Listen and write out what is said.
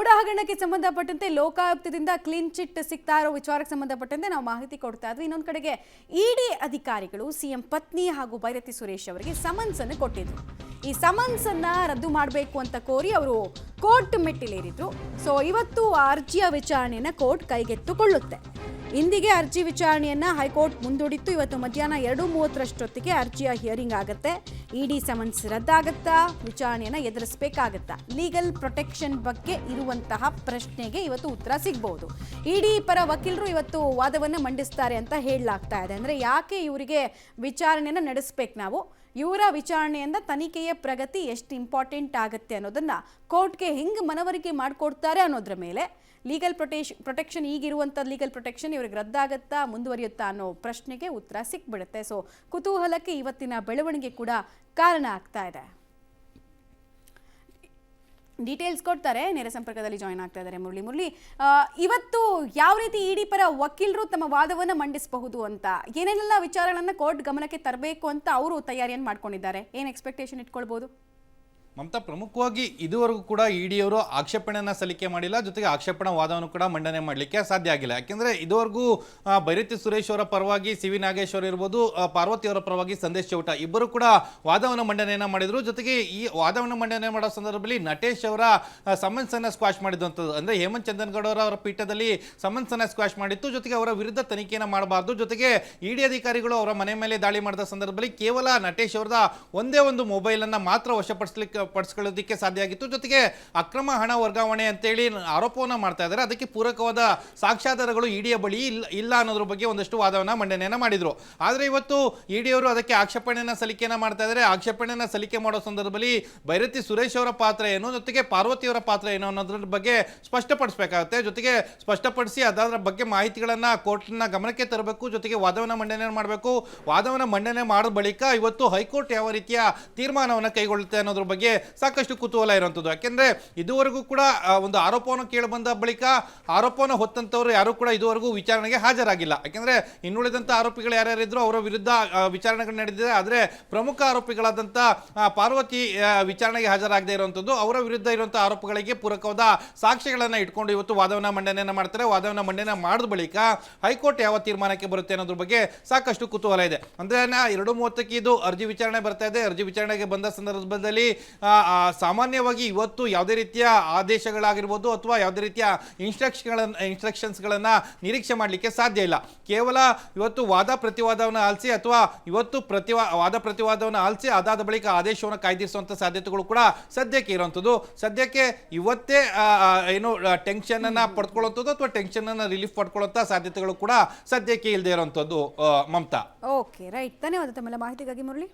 ಗೌಡ ಹಗರಣಕ್ಕೆ ಸಂಬಂಧಪಟ್ಟಂತೆ ಲೋಕಾಯುಕ್ತದಿಂದ clean chit ಸಿಗ್ತಾ ಇರೋ ವಿಚಾರಕ್ಕೆ ಸಂಬಂಧಪಟ್ಟಂತೆ ನಾವು ಮಾಹಿತಿ ಕೊಡ್ತಾ ಇದ್ವಿ. ಇನ್ನೊಂದು ಕಡೆಗೆ ಇಡಿ ಅಧಿಕಾರಿಗಳು ಸಿಎಂ ಪತ್ನಿ ಹಾಗೂ ಬೈರತಿ ಸುರೇಶ್ ಅವರಿಗೆ ಸಮನ್ಸ್ ಅನ್ನು ಕೊಟ್ಟಿದ್ರು. ಈ ಸಮನ್ಸ್ ಅನ್ನ ರದ್ದು ಮಾಡಬೇಕು ಅಂತ ಕೋರಿ ಅವರು ಕೋರ್ಟ್ ಮೆಟ್ಟಿಲೇರಿದ್ರು. ಸೊ ಇವತ್ತು ಆ ಅರ್ಜಿಯ ವಿಚಾರಣೆಯನ್ನ ಕೋರ್ಟ್ ಕೈಗೆತ್ತಿಕೊಳ್ಳುತ್ತೆ. ಇಂದಿಗೆ ಅರ್ಜಿ ವಿಚಾರಣೆಯನ್ನ ಹೈಕೋರ್ಟ್ ಮುಂದೂಡಿತ್ತು. ಇವತ್ತು ಮಧ್ಯಾಹ್ನ 2:30 ಅರ್ಜಿಯ ಹಿಯರಿಂಗ್ ಆಗುತ್ತೆ. ಇಡಿ ಸಮನ್ಸ್ ರದ್ದಾಗತ್ತಾ, ವಿಚಾರಣೆಯನ್ನ ಎದುರಿಸಬೇಕಾಗತ್ತಾ, ಲೀಗಲ್ ಪ್ರೊಟೆಕ್ಷನ್ ಬಗ್ಗೆ ಇರುವಂತಹ ಪ್ರಶ್ನೆಗೆ ಇವತ್ತು ಉತ್ತರ ಸಿಗಬಹುದು. ಇಡಿ ಪರ ವಕೀಲರು ಇವತ್ತು ವಾದವನ್ನು ಮಂಡಿಸ್ತಾರೆ ಅಂತ ಹೇಳಲಾಗ್ತಾ ಇದೆ. ಅಂದ್ರೆ ಯಾಕೆ ಇವರಿಗೆ ವಿಚಾರಣೆಯನ್ನ ನಡೆಸಬೇಕು, ನಾವು ಇವರ ವಿಚಾರಣೆಯಿಂದ ತನಿಖೆಯ ಪ್ರಗತಿ ಎಷ್ಟು ಇಂಪಾರ್ಟೆಂಟ್ ಆಗುತ್ತೆ ಅನ್ನೋದನ್ನ ಕೋರ್ಟ್ಗೆ ಹೆಂಗೆ ಮನವರಿಕೆ ಮಾಡಿಕೊಡ್ತಾರೆ ಅನ್ನೋದ್ರ ಮೇಲೆ ಲೀಗಲ್ ಪ್ರೊಟೆಕ್ಷನ್ ಈಗಿರುವಂಥ ಲೀಗಲ್ ಪ್ರೊಟೆಕ್ಷನ್ ಇವ್ರಿಗೆ ರದ್ದಾಗತ್ತಾ, ಮುಂದುವರಿಯುತ್ತಾ ಅನ್ನೋ ಪ್ರಶ್ನೆಗೆ ಉತ್ತರ ಸಿಕ್ಬಿಡುತ್ತೆ. ಸೊ ಕುತೂಹಲಕ್ಕೆ ಇವತ್ತಿನ ಬೆಳವಣಿಗೆ ಕೂಡ ಕಾರಣ ಆಗ್ತಾ ಇದೆ. ಡೀಟೇಲ್ಸ್ ಕೊಡ್ತಾರೆ, ನೇರ ಸಂಪರ್ಕದಲ್ಲಿ ಜಾಯಿನ್ ಆಗ್ತಾ ಇದ್ದಾರೆ ಮುರಳಿ. ಇವತ್ತು ಯಾವ ರೀತಿ ಇಡಿ ಪರ ವಕೀಲರು ತಮ್ಮ ವಾದವನ್ನು ಮಂಡಿಸಬಹುದು ಅಂತ, ಏನೇನೆಲ್ಲ ವಿಚಾರಗಳನ್ನ ಕೋರ್ಟ್ ಗಮನಕ್ಕೆ ತರಬೇಕು ಅಂತ ಅವರು ತಯಾರಿಯನ್ನು ಮಾಡ್ಕೊಂಡಿದ್ದಾರೆ, ಏನು ಎಕ್ಸ್ಪೆಕ್ಟೇಷನ್ ಇಟ್ಕೊಳ್ಬಹುದು? ಮಮತಾ, ಪ್ರಮುಖವಾಗಿ ಇದುವರೆಗೂ ಕೂಡ ಇಡಿಯವರು ಆಕ್ಷೇಪಣೆಯನ್ನು ಸಲ್ಲಿಕೆ ಮಾಡಿಲ್ಲ, ಜೊತೆಗೆ ಆಕ್ಷೇಪಣಾ ವಾದವನ್ನು ಕೂಡ ಮಂಡನೆ ಮಾಡಲಿಕ್ಕೆ ಸಾಧ್ಯ ಆಗಿಲ್ಲ. ಯಾಕೆಂದರೆ ಇದುವರೆಗೂ ಬೈರತಿ ಸುರೇಶ್ ಅವರ ಪರವಾಗಿ ಸಿ ವಿ ನಾಗೇಶ್ವರ ಇರ್ಬೋದು, ಪಾರ್ವತಿ ಅವರ ಪರವಾಗಿ ಸಂದೇಶ್ ಚೌಟ ಇಬ್ಬರು ಕೂಡ ವಾದವನ್ನು ಮಂಡನೆಯನ್ನು ಮಾಡಿದರು. ಜೊತೆಗೆ ಈ ವಾದವನ್ನು ಮಂಡನೆ ಮಾಡೋ ಸಂದರ್ಭದಲ್ಲಿ ನಟೇಶ್ ಅವರ ಸಮನ್ಸನ್ನು ಸ್ಕ್ವಾಶ್ ಮಾಡಿದಂಥದ್ದು, ಅಂದರೆ ಹೇಮಂತ್ ಚಂದನ್ಗೌಡ ಅವರ ಪೀಠದಲ್ಲಿ ಸಮನ್ಸನ್ನು ಸ್ಕ್ವಾಶ್ ಮಾಡಿತ್ತು. ಜೊತೆಗೆ ಅವರ ವಿರುದ್ಧ ತನಿಖೆಯನ್ನು ಮಾಡಬಾರ್ದು. ಜೊತೆಗೆ ಇಡಿ ಅಧಿಕಾರಿಗಳು ಅವರ ಮನೆ ಮೇಲೆ ದಾಳಿ ಮಾಡಿದ ಸಂದರ್ಭದಲ್ಲಿ ಕೇವಲ ನಟೇಶ್ ಅವರದ ಒಂದೇ ಒಂದು ಮೊಬೈಲನ್ನು ಮಾತ್ರ ಪಡಿಸ್ಕೊಳ್ಳೋದಕ್ಕೆ ಸಾಧ್ಯ ಆಗಿತ್ತು. ಜೊತೆಗೆ ಅಕ್ರಮ ಹಣ ವರ್ಗಾವಣೆ ಅಂತೇಳಿ ಆರೋಪವನ್ನು ಮಾಡ್ತಾ ಇದ್ದಾರೆ. ಅದಕ್ಕೆ ಪೂರಕವಾದ ಸಾಕ್ಷ್ಯಾಧಾರಗಳು ಇಡಿಯ ಬಳಿ ಇಲ್ಲ ಅನ್ನೋದ್ರ ಬಗ್ಗೆ ಒಂದಷ್ಟು ವಾದವನ್ನು ಮಂಡನೆಯನ್ನು ಮಾಡಿದರು. ಆದರೆ ಇವತ್ತು ಇಡಿಯವರು ಅದಕ್ಕೆ ಆಕ್ಷೇಪಣೆಯನ್ನು ಸಲ್ಲಿಕೆಯನ್ನು ಮಾಡ್ತಾ ಇದ್ದಾರೆ. ಆಕ್ಷೇಪಣೆಯನ್ನು ಸಲ್ಲಿಕೆ ಮಾಡೋ ಸಂದರ್ಭದಲ್ಲಿ ಬೈರತಿ ಸುರೇಶ್ ಅವರ ಪಾತ್ರ ಏನು, ಜೊತೆಗೆ ಪಾರ್ವತಿಯವರ ಪಾತ್ರ ಏನು ಅನ್ನೋದ್ರ ಬಗ್ಗೆ ಸ್ಪಷ್ಟಪಡಿಸಬೇಕಾಗುತ್ತೆ. ಜೊತೆಗೆ ಸ್ಪಷ್ಟಪಡಿಸಿ ಅದರ ಬಗ್ಗೆ ಮಾಹಿತಿಗಳನ್ನು ಕೋರ್ಟ್ನ ಗಮನಕ್ಕೆ ತರಬೇಕು. ಜೊತೆಗೆ ವಾದವನ್ನು ಮಂಡನೆ ಮಾಡಬೇಕು. ವಾದವನ್ನು ಮಂಡನೆ ಮಾಡಿದ ಬಳಿಕ ಇವತ್ತು ಹೈಕೋರ್ಟ್ ಯಾವ ರೀತಿಯ ತೀರ್ಮಾನವನ್ನು ಕೈಗೊಳ್ಳುತ್ತೆ ಅನ್ನೋದ್ರ ಬಗ್ಗೆ ಸಾಕಷ್ಟು ಕುತೂಹಲ ಇರುವಂಥದ್ದು. ಯಾಕೆಂದ್ರೆ ಇದುವರೆಗೂ ಕೂಡ ಒಂದು ಆರೋಪವನ್ನು ಕೇಳಿ ಬಂದ ಬಳಿಕ ಆರೋಪವನ್ನು ಹೊತ್ತಂತವರು ಯಾರು ಕೂಡ ಇದುವರೆಗೂ ವಿಚಾರಣೆಗೆ ಹಾಜರಾಗಿಲ್ಲ. ಯಾಕೆಂದ್ರೆ ಇನ್ನುಳಿದಂಥ ಆರೋಪಿಗಳು ಯಾರ್ಯಾರಿದ್ರು ಅವರ ವಿರುದ್ಧ ವಿಚಾರಣೆಗಳು ನಡೆದಿದೆ. ಆದರೆ ಪ್ರಮುಖ ಆರೋಪಿಗಳಾದಂಥ ಪಾರ್ವತಿ ವಿಚಾರಣೆಗೆ ಹಾಜರಾಗದೇ ಇರುವಂಥದ್ದು, ಅವರ ವಿರುದ್ಧ ಇರುವಂಥ ಆರೋಪಗಳಿಗೆ ಪೂರಕವಾದ ಸಾಕ್ಷ್ಯಗಳನ್ನು ಇಟ್ಕೊಂಡು ಇವತ್ತು ವಾದವನ್ನು ಮಂಡನೆಯನ್ನು ಮಾಡ್ತಾರೆ. ವಾದವನ್ನು ಮಂಡನೆ ಮಾಡಿದ ಬಳಿಕ ಹೈಕೋರ್ಟ್ ಯಾವ ತೀರ್ಮಾನಕ್ಕೆ ಬರುತ್ತೆ ಅನ್ನೋದ್ರ ಬಗ್ಗೆ ಸಾಕಷ್ಟು ಕುತೂಹಲ ಇದೆ. ಅಂದ್ರೆ 2:30 ಇದು ಅರ್ಜಿ ವಿಚಾರಣೆ ಬರ್ತಾ ಇದೆ. ಅರ್ಜಿ ವಿಚಾರಣೆಗೆ ಬಂದ ಸಂದರ್ಭದಲ್ಲಿ ಸಾಮಾನ್ಯವಾಗಿ ಇವತ್ತು ಯಾವುದೇ ರೀತಿಯ ಆದೇಶಗಳಾಗಿರ್ಬೋದು ಅಥವಾ ಯಾವುದೇ ರೀತಿಯ ಇನ್ಸ್ಟ್ರಕ್ಷನ್ಸ್ಗಳನ್ನು ನಿರೀಕ್ಷೆ ಮಾಡಲಿಕ್ಕೆ ಸಾಧ್ಯ ಇಲ್ಲ. ಕೇವಲ ಇವತ್ತು ವಾದ ಪ್ರತಿವಾದವನ್ನು ಆಲಿಸಿ ಅಥವಾ ಇವತ್ತು ವಾದ ಪ್ರತಿವಾದವನ್ನು ಆಲಿಸಿ ಅದಾದ ಬಳಿಕ ಆದೇಶವನ್ನು ಕಾಯ್ದಿರಿಸುವಂಥ ಸಾಧ್ಯತೆಗಳು ಕೂಡ ಸದ್ಯಕ್ಕೆ ಇರುವಂಥದ್ದು. ಸದ್ಯಕ್ಕೆ ಇವತ್ತೇ ಏನು ಟೆನ್ಷನ್ ಅನ್ನ ಪಡ್ಕೊಳ್ಳುವಂಥದ್ದು ಅಥವಾ ಟೆನ್ಷನ್ ಅನ್ನ ರಿಲೀಫ್ ಪಡ್ಕೊಳ್ಳುವಂಥ ಸಾಧ್ಯತೆಗಳು ಕೂಡ ಸದ್ಯಕ್ಕೆ ಇಲ್ಲದೆ ಇರುವಂಥದ್ದು. Mamata, okay, right. ಧನ್ಯವಾದ ತಮ್ಮೆಲ್ಲ ಮಾಹಿತಿಗಾಗಿ ಮುರಳಿ.